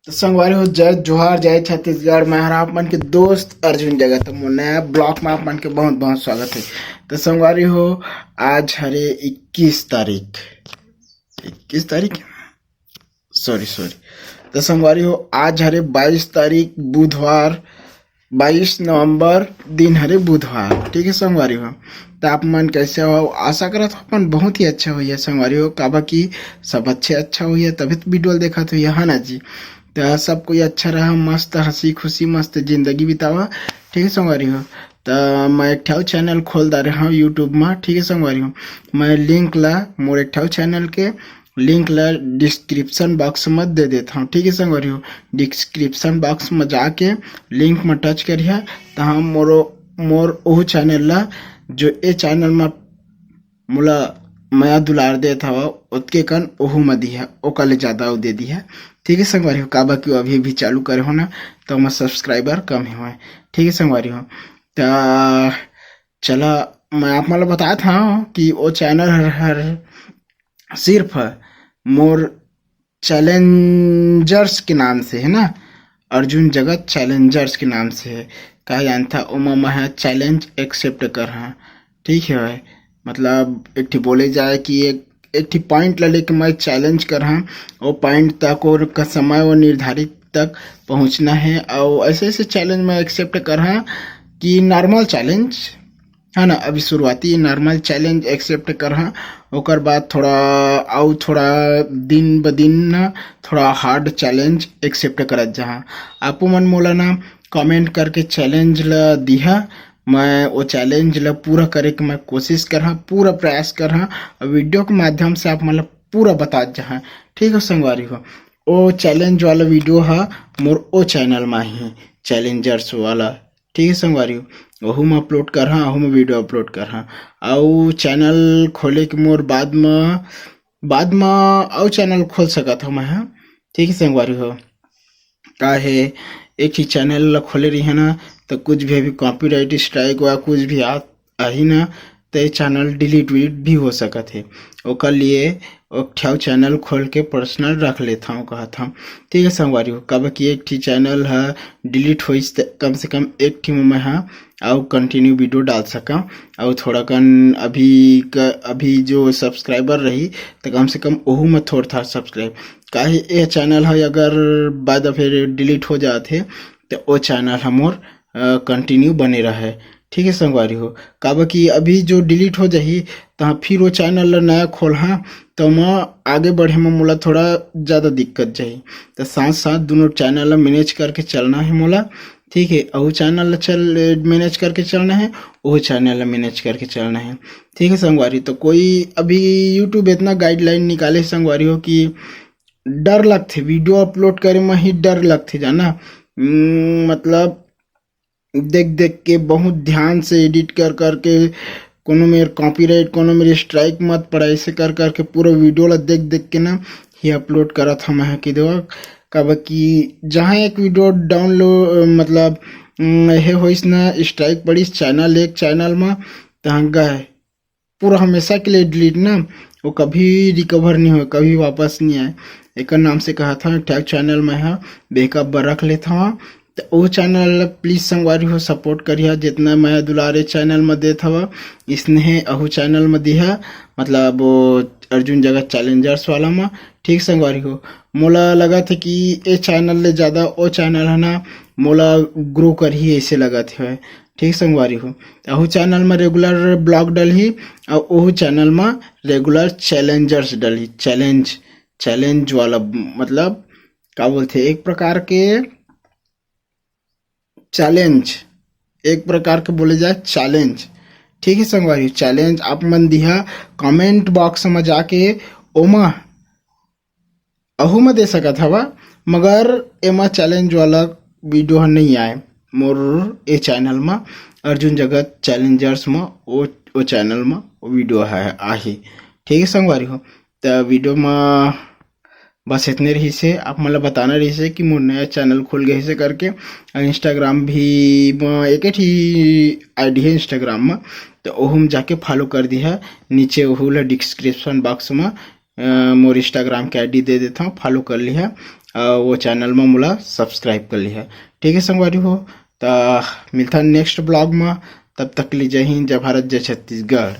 तो संगवारी हो जय जोहार जय छत्तीसगढ़। मैं हरा आप मन के दोस्त अर्जुन जगत मोर नया ब्लॉग में आप मन के बहुत बहुत स्वागत है। तो संगवारी हो आज हरे 21 तारीख 21 तारीख सॉरी। तो संगवारी हो आज हरे 22 तारीख बुधवार 22 नवंबर दिन हरे बुधवार। ठीक है संगवारी हो। तो आप मन कैसे हो? आशा करत हो अपन बहुत ही अच्छा होइए संगवारी हो। काबा की सब अच्छा होइए तभी तो वीडियो देखत हो है ना जी। तो सब कोई अच्छा रहा, मस्त हंसी खुशी मस्त जिंदगी बितावा। ठीक है संगवारी हो। तो मैं एक ठो चैनल खोल दा रहा हूँ यूट्यूब में। ठीक है संगवारी हो। मैं लिंक ला मोर एक ठो चैनल के लिंक ला डिस्क्रिप्शन बॉक्स में दे देता हूँ। ठीक है संगवारी हो। डिस्क्रिप्शन बॉक्स में जाके लिंक में टच करिए तो हम मोर ओह चैनल ला जो ए चैनल में मोला माया दुलार देत हवा उतके कन ओहू में दिया ओकाले ज्यादा दे दिया। ठीक है संगवारी हो। काबा कि अभी भी चालू करे हो ना तो मैं सब्सक्राइबर कम ही हुए। ठीक है संगवारी हो। तो चला मैं आप मतलब बताया था कि वो चैनल हर सिर्फ मोर चैलेंजर्स के नाम से है ना, अर्जुन जगत चैलेंजर्स के नाम से है। कहा जानता उमा मैं चैलेंज एक्सेप्ट कर हाँ। ठीक है भाई। मतलब एक ठी बोले जाए कि एक ठी पॉइंट ला लेके मैं चैलेंज कर हाँ, वो पॉइंट तक और का समय वो निर्धारित तक पहुंचना है। और ऐसे ऐसे चैलेंज मैं एक्सेप्ट कर हाँ कि नॉर्मल चैलेंज है ना, अभी शुरुआती नॉर्मल चैलेंज एक्सेप्ट कर हाँ। ओकर बाद थोड़ा दिन ब दिन ना थोड़ा हार्ड चैलेंज एक्सेप्ट करत जहाँ आपो मन मोला ना कमेंट करके चैलेंज ला दिहा। मैं वो चैलेंज ला पूरा करे के मैं कोशिश कर हाँ, पूरा प्रयास कर हाँ। वीडियो के माध्यम से आप मतलब पूरा बता जहाँ। ठीक है संगवारी हो। वो चैलेंज वाला वीडियो है मोर ओ चैनल में ही चैलेंजर्स वाला। ठीक है संगवारी हो। वहू में अपलोड कर हाँ, वहू में वीडियो अपलोड कर हाँ। और चैनल खोले के मोर बाद में और चैनल खोल सकत हो मैं हाँ। ठीक है संगवारी हो। का है एक ही चैनल ला खोले रही है ना तो कुछ भी अभी कॉपीराइट स्ट्राइक हुआ कुछ भी आ ही ना तो ये चैनल डिलीट भी हो सकत है। ओकर लिए एक ठो चैनल खोल के पर्सनल रख लेता हूँ कहा था। ठीक है संगवारी हो। कब कि एक ठी चैनल है डिलीट हो कम से कम एक ठी में मैं हाँ और कंटिन्यू वीडियो डाल सका। और थोड़ा कन अभी जो सब्सक्राइबर रही तो कम से कम ओहू में थोड़ा था सब्सक्राइब काहे ये चैनल है अगर बाद फिर डिलीट हो जाते तो वो चैनल हमोर कंटिन्यू बने रहे। ठीक है संगवारी हो। काबा कि अभी जो डिलीट हो जाही तो फिर वो चैनल ला नया खोल हाँ तो मैं आगे बढ़े में मोला थोड़ा ज़्यादा दिक्कत जाही। तो साथ साथ दोनों चैनल ला मैनेज करके चलना है मोला। ठीक है। और चैनल ला मैनेज करके चलना है, वो चैनल ला मैनेज करके चलना है। ठीक है संगवारी। तो कोई अभी यूट्यूब इतना गाइडलाइन निकाले संगवारी हो कि डर लगते वीडियो अपलोड करे में ही डर लगते जाना। मतलब देख के बहुत ध्यान से एडिट कर करके कोनो मेरे कॉपीराइट कोनो मेरे स्ट्राइक मत पड़ा ऐसे कर करके पूरा वीडियो ला देख के ना ही अपलोड करा था मैं कि दो कब कि जहाँ एक वीडियो डाउनलोड मतलब हे होइस ना स्ट्राइक पड़ी एक चैनल में तहाँ गए पूरा हमेशा के लिए डिलीट ना वो कभी रिकवर नहीं हो कभी वापस नहीं आए। एक नाम से कहा था टैग चैनल में है बैकअप बर रख लेता हूँ। तो वो चैनल प्लीज संगवारी हो सपोर्ट करिए जितना मैं दुलारे चैनल में देता हुआ इसने अहू चैनल में दिया मतलब वो अर्जुन जगत चैलेंजर्स वाला में। ठीक संगवारी हो। मोला लगा था कि ये चैनल ले ज़्यादा वो चैनल है ना मोला ग्रो कर ही ऐसे लगा थे। ठीक संगवारी हो। अहू चैनल में रेगुलर ब्लॉग डली और वह चैनल में रेगुलर चैलेंजर्स डली चैलेंज वाला मतलब क्या बोलते एक प्रकार के चैलेंज एक प्रकार के बोले जाए चैलेंज। ठीक है संगवारी। चैलेंज आप मन दिया कमेंट बॉक्स में जाके ओमा अहू में दे सकत हवा मगर एमा चैलेंज वाला वीडियो नहीं आए मोर ए चैनल में अर्जुन जगत चैलेंजर्स में वो चैनल में वो वीडियो है आही। ठीक है संगवारी हो। तो वीडियो में बस इतने रही से आप मतलब बताना रही से कि मोर नया चैनल खुल गए से करके। इंस्टाग्राम भी एक ही आईडी है इंस्टाग्राम में तो ओहू में जाके फॉलो कर दिया। नीचे ओहू ला डिस्क्रिप्शन बॉक्स में मोर इंस्टाग्राम के आईडी दे देता हूँ फॉलो कर लिया। वो चैनल में मोला सब्सक्राइब कर लिहा। ठीक है संगवारी हो, तो मिलता नेक्स्ट ब्लॉग में। तब तक के लिए जय हिंद, जय भारत, जय छत्तीसगढ़।